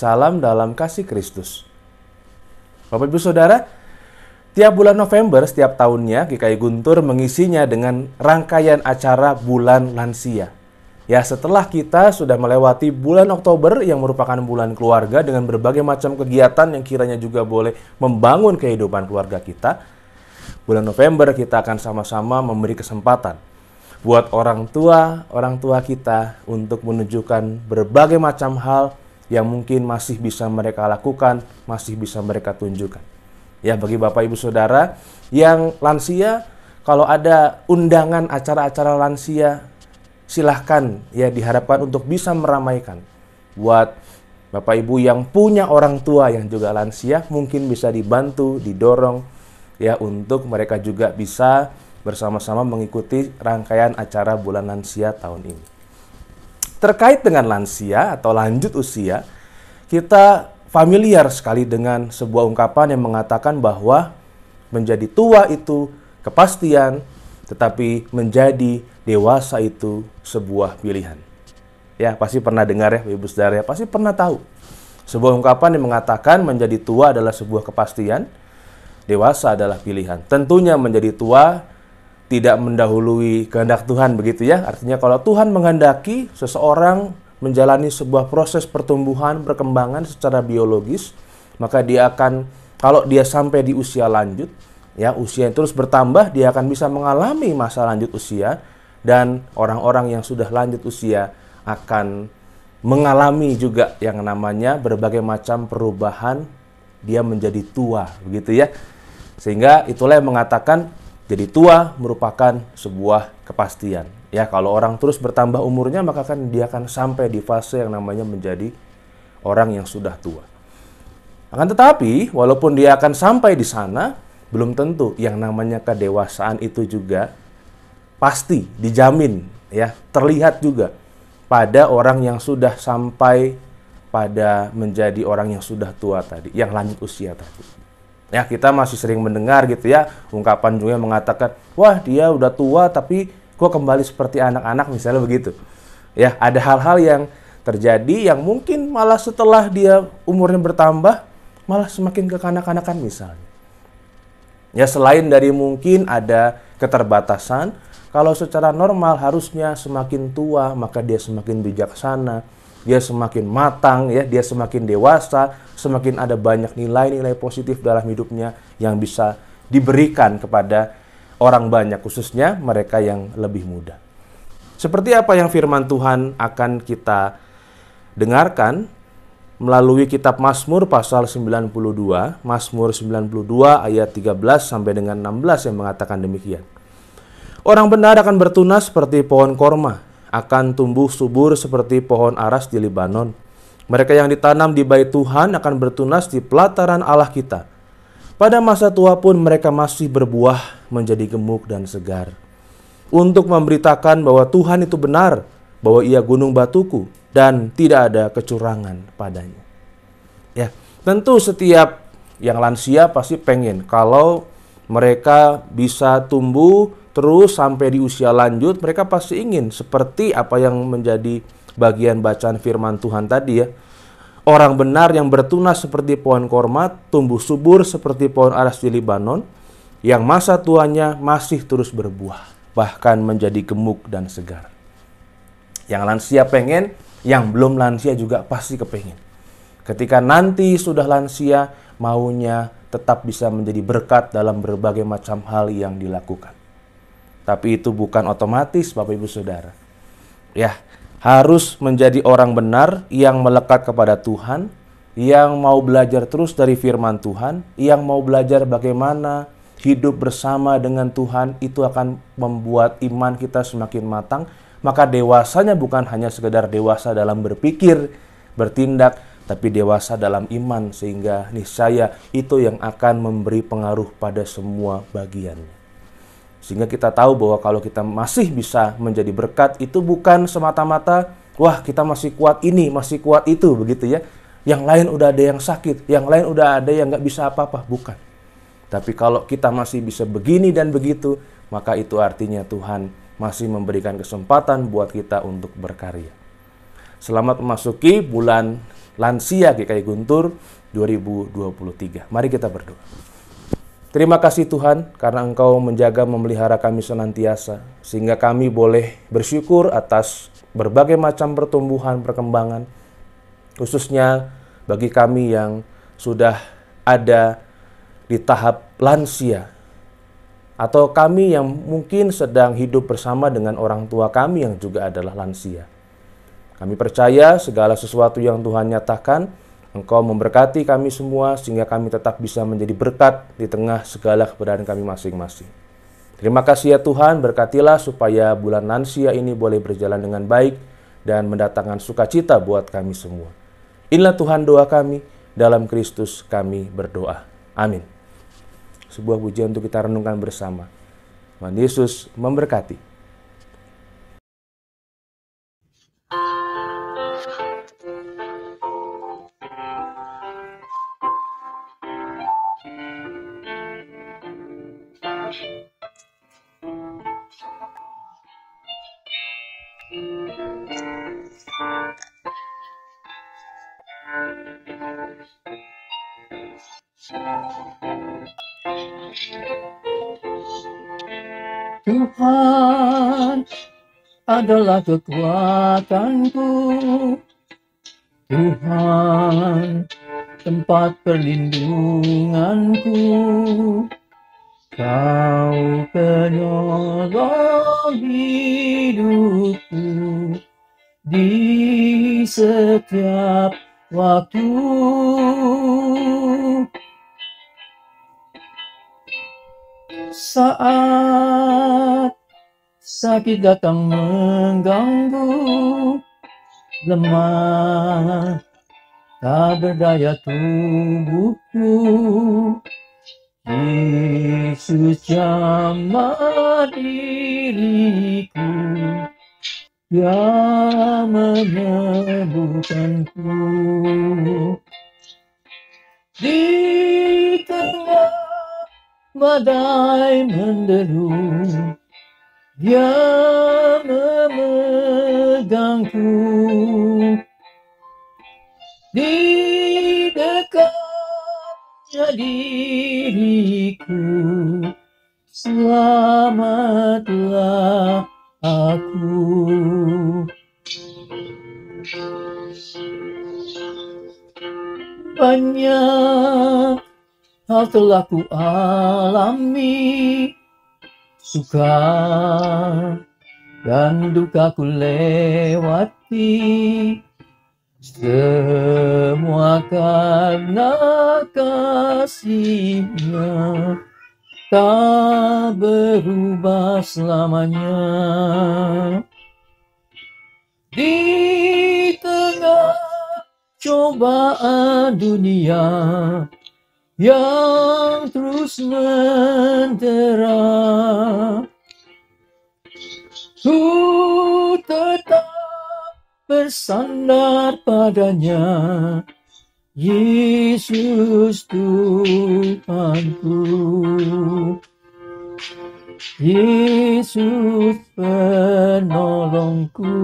Salam dalam kasih Kristus. Bapak Ibu Saudara, tiap bulan November setiap tahunnya GKI Guntur mengisinya dengan rangkaian acara Bulan Lansia. Ya, setelah kita sudah melewati bulan Oktober yang merupakan bulan keluarga dengan berbagai macam kegiatan yang kiranya juga boleh membangun kehidupan keluarga kita, bulan November kita akan sama-sama memberi kesempatan buat orang tua kita untuk menunjukkan berbagai macam hal yang mungkin masih bisa mereka lakukan, masih bisa mereka tunjukkan. Ya, bagi Bapak Ibu Saudara yang lansia, kalau ada undangan acara-acara lansia, silahkan ya, diharapkan untuk bisa meramaikan. Buat Bapak Ibu yang punya orang tua yang juga lansia, mungkin bisa dibantu, didorong ya untuk mereka juga bisa bersama-sama mengikuti rangkaian acara Bulan Lansia tahun ini. Terkait dengan lansia atau lanjut usia, kita familiar sekali dengan sebuah ungkapan yang mengatakan bahwa menjadi tua itu kepastian, tetapi menjadi dewasa itu sebuah pilihan. Ya, pasti pernah dengar ya, Ibu Saudara, ya, pasti pernah tahu. Sebuah ungkapan yang mengatakan menjadi tua adalah sebuah kepastian, dewasa adalah pilihan. Tentunya menjadi tua tidak mendahului kehendak Tuhan, begitu ya. Artinya kalau Tuhan menghendaki seseorang menjalani sebuah proses pertumbuhan, perkembangan secara biologis, maka dia akan, kalau dia sampai di usia lanjut, ya usia yang terus bertambah, dia akan bisa mengalami masa lanjut usia, dan orang-orang yang sudah lanjut usia akan mengalami juga yang namanya berbagai macam perubahan, dia menjadi tua, begitu ya. Sehingga itulah yang mengatakan jadi tua merupakan sebuah kepastian. Ya, kalau orang terus bertambah umurnya, maka kan dia akan sampai di fase yang namanya menjadi orang yang sudah tua. Akan tetapi, walaupun dia akan sampai di sana, belum tentu yang namanya kedewasaan itu juga pasti dijamin, ya, terlihat juga pada orang yang sudah sampai pada menjadi orang yang sudah tua tadi, yang lanjut usia tadi. Ya, kita masih sering mendengar gitu ya, ungkapan juga yang mengatakan, wah dia udah tua tapi kok kembali seperti anak-anak, misalnya begitu. Ya, ada hal-hal yang terjadi yang mungkin malah setelah dia umurnya bertambah, malah semakin kekanak-kanakan misalnya. Ya, selain dari mungkin ada keterbatasan, kalau secara normal harusnya semakin tua, maka dia semakin bijaksana, dia semakin matang, ya, dia semakin dewasa, semakin ada banyak nilai-nilai positif dalam hidupnya yang bisa diberikan kepada orang banyak, khususnya mereka yang lebih muda. Seperti apa yang firman Tuhan akan kita dengarkan melalui kitab Mazmur pasal 92, Mazmur 92 ayat 13 sampai dengan 16 yang mengatakan demikian. Orang benar akan bertunas seperti pohon korma, akan tumbuh subur seperti pohon aras di Libanon. Mereka yang ditanam di bait Tuhan akan bertunas di pelataran Allah kita. Pada masa tua pun mereka masih berbuah menjadi gemuk dan segar. Untuk memberitakan bahwa Tuhan itu benar, bahwa Ia gunung batuku, dan tidak ada kecurangan padanya. Ya, tentu setiap yang lansia pasti pengen kalau mereka bisa tumbuh terus sampai di usia lanjut, mereka pasti ingin seperti apa yang menjadi bagian bacaan firman Tuhan tadi ya. Orang benar yang bertunas seperti pohon korma, tumbuh subur seperti pohon aras di Libanon, yang masa tuanya masih terus berbuah, bahkan menjadi gemuk dan segar. Yang lansia pengen, yang belum lansia juga pasti kepengen. Ketika nanti sudah lansia, maunya tetap bisa menjadi berkat dalam berbagai macam hal yang dilakukan. Tapi itu bukan otomatis, Bapak Ibu Saudara. Ya, harus menjadi orang benar yang melekat kepada Tuhan, yang mau belajar terus dari firman Tuhan, yang mau belajar bagaimana hidup bersama dengan Tuhan, itu akan membuat iman kita semakin matang. Maka dewasanya bukan hanya sekedar dewasa dalam berpikir, bertindak, tapi dewasa dalam iman, sehingga niscaya itu yang akan memberi pengaruh pada semua bagiannya. Sehingga kita tahu bahwa kalau kita masih bisa menjadi berkat, itu bukan semata-mata, wah kita masih kuat ini, masih kuat itu, begitu ya. Yang lain udah ada yang sakit, yang lain udah ada yang nggak bisa apa-apa, bukan. Tapi kalau kita masih bisa begini dan begitu, maka itu artinya Tuhan masih memberikan kesempatan buat kita untuk berkarya. Selamat memasuki bulan Lansia GKI Guntur 2023. Mari kita berdoa. Terima kasih Tuhan karena Engkau menjaga memelihara kami senantiasa, sehingga kami boleh bersyukur atas berbagai macam pertumbuhan, perkembangan, khususnya bagi kami yang sudah ada di tahap lansia, atau kami yang mungkin sedang hidup bersama dengan orang tua kami yang juga adalah lansia. Kami percaya segala sesuatu yang Tuhan nyatakan, Engkau memberkati kami semua sehingga kami tetap bisa menjadi berkat di tengah segala keberadaan kami masing-masing. Terima kasih ya Tuhan, berkatilah supaya bulan lansia ini boleh berjalan dengan baik dan mendatangkan sukacita buat kami semua. Inilah Tuhan doa kami, dalam Kristus kami berdoa. Amin. Sebuah pujian untuk kita renungkan bersama. Tuhan Yesus memberkati. Tuhan adalah kekuatanku, Tuhan tempat perlindunganku, Kau penolong hidupku di setiap waktu. Saat sakit datang mengganggu, lemah tak berdaya tubuhku, Yesus jamah diriku, Dia menyembuhkanku. Di tengah badai menderu, Dia memegangku. Di dekatnya diriku, selamatlah aku. Banyak hal telah ku alami, suka dan duka ku lewati, semua karena kasih-Nya tak berubah selamanya. Di tengah cobaan dunia yang terus mendera, ku tetap bersandar padanya, Yesus Tuhanku, Yesus penolongku.